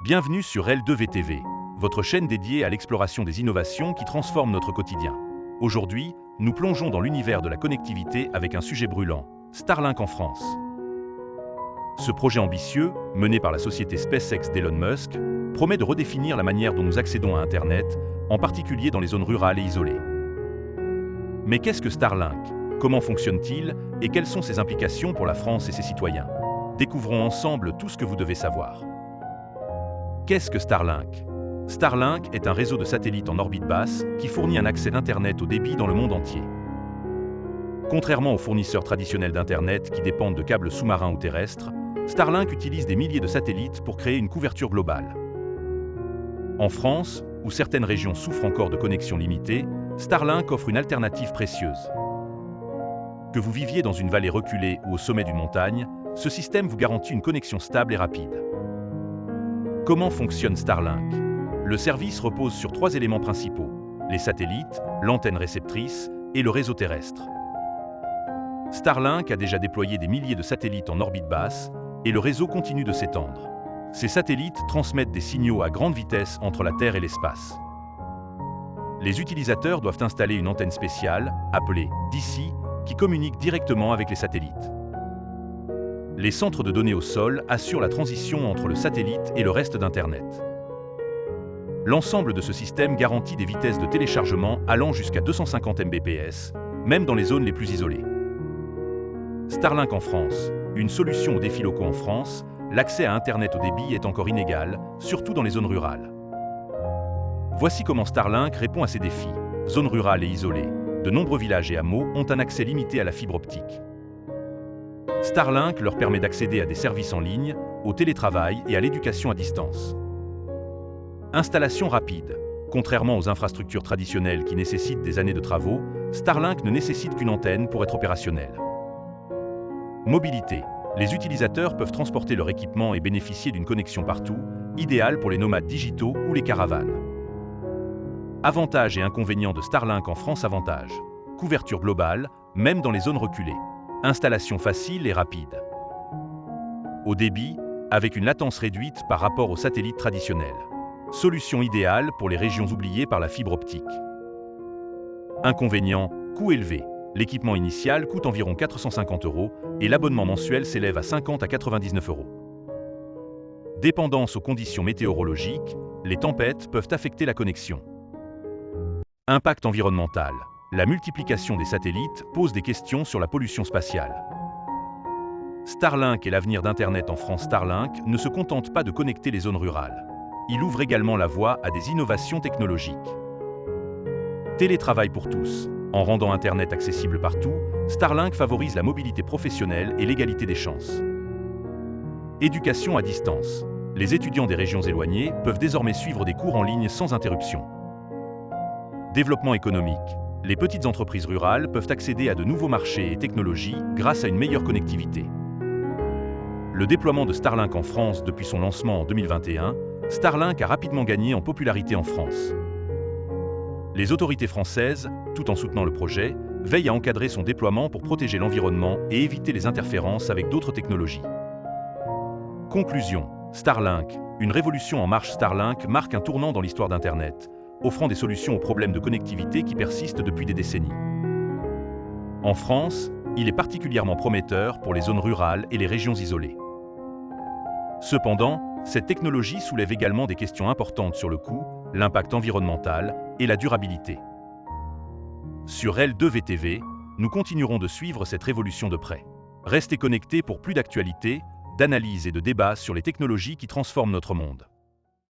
Bienvenue sur L2VTV, votre chaîne dédiée à l'exploration des innovations qui transforment notre quotidien. Aujourd'hui, nous plongeons dans l'univers de la connectivité avec un sujet brûlant, Starlink en France. Ce projet ambitieux, mené par la société SpaceX d'Elon Musk, promet de redéfinir la manière dont nous accédons à Internet, en particulier dans les zones rurales et isolées. Mais qu'est-ce que Starlink? Comment fonctionne-t-il et quelles sont ses implications pour la France et ses citoyens? Découvrons ensemble tout ce que vous devez savoir. Qu'est-ce que Starlink? Starlink est un réseau de satellites en orbite basse qui fournit un accès d'Internet au débit dans le monde entier. Contrairement aux fournisseurs traditionnels d'Internet qui dépendent de câbles sous-marins ou terrestres, Starlink utilise des milliers de satellites pour créer une couverture globale. En France, où certaines régions souffrent encore de connexions limitées, Starlink offre une alternative précieuse. Que vous viviez dans une vallée reculée ou au sommet d'une montagne, ce système vous garantit une connexion stable et rapide. Comment fonctionne Starlink? Le service repose sur 3 éléments principaux: les satellites, l'antenne réceptrice et le réseau terrestre. Starlink a déjà déployé des milliers de satellites en orbite basse et le réseau continue de s'étendre. Ces satellites transmettent des signaux à grande vitesse entre la Terre et l'espace. Les utilisateurs doivent installer une antenne spéciale, appelée DISI, qui communique directement avec les satellites. Les centres de données au sol assurent la transition entre le satellite et le reste d'Internet. L'ensemble de ce système garantit des vitesses de téléchargement allant jusqu'à 250 Mbps, même dans les zones les plus isolées. Starlink en France, une solution aux défis locaux en France, l'accès à Internet au débit est encore inégal, surtout dans les zones rurales. Voici comment Starlink répond à ces défis. Zones rurales et isolées, de nombreux villages et hameaux ont un accès limité à la fibre optique. Starlink leur permet d'accéder à des services en ligne, au télétravail et à l'éducation à distance. Installation rapide. Contrairement aux infrastructures traditionnelles qui nécessitent des années de travaux, Starlink ne nécessite qu'une antenne pour être opérationnel. Mobilité. Les utilisateurs peuvent transporter leur équipement et bénéficier d'une connexion partout, idéale pour les nomades digitaux ou les caravanes. Avantages et inconvénients de Starlink en France. Avantages. Couverture globale, même dans les zones reculées. Installation facile et rapide. Au débit, avec une latence réduite par rapport aux satellites traditionnels. Solution idéale pour les régions oubliées par la fibre optique. Inconvénients, coût élevé. L'équipement initial coûte environ 450 € et l'abonnement mensuel s'élève à 50 à 99 €. Dépendance aux conditions météorologiques, les tempêtes peuvent affecter la connexion. Impact environnemental. La multiplication des satellites pose des questions sur la pollution spatiale. Starlink est l'avenir d'Internet en France. Starlink ne se contente pas de connecter les zones rurales. Il ouvre également la voie à des innovations technologiques. Télétravail pour tous. En rendant Internet accessible partout, Starlink favorise la mobilité professionnelle et l'égalité des chances. Éducation à distance. Les étudiants des régions éloignées peuvent désormais suivre des cours en ligne sans interruption. Développement économique. Les petites entreprises rurales peuvent accéder à de nouveaux marchés et technologies grâce à une meilleure connectivité. Le déploiement de Starlink en France depuis son lancement en 2021, Starlink a rapidement gagné en popularité en France. Les autorités françaises, tout en soutenant le projet, veillent à encadrer son déploiement pour protéger l'environnement et éviter les interférences avec d'autres technologies. Conclusion. Starlink, une révolution en marche. Starlink marque un tournant dans l'histoire d'Internet, offrant des solutions aux problèmes de connectivité qui persistent depuis des décennies. En France, il est particulièrement prometteur pour les zones rurales et les régions isolées. Cependant, cette technologie soulève également des questions importantes sur le coût, l'impact environnemental et la durabilité. Sur L2VTV, nous continuerons de suivre cette révolution de près. Restez connectés pour plus d'actualités, d'analyses et de débats sur les technologies qui transforment notre monde.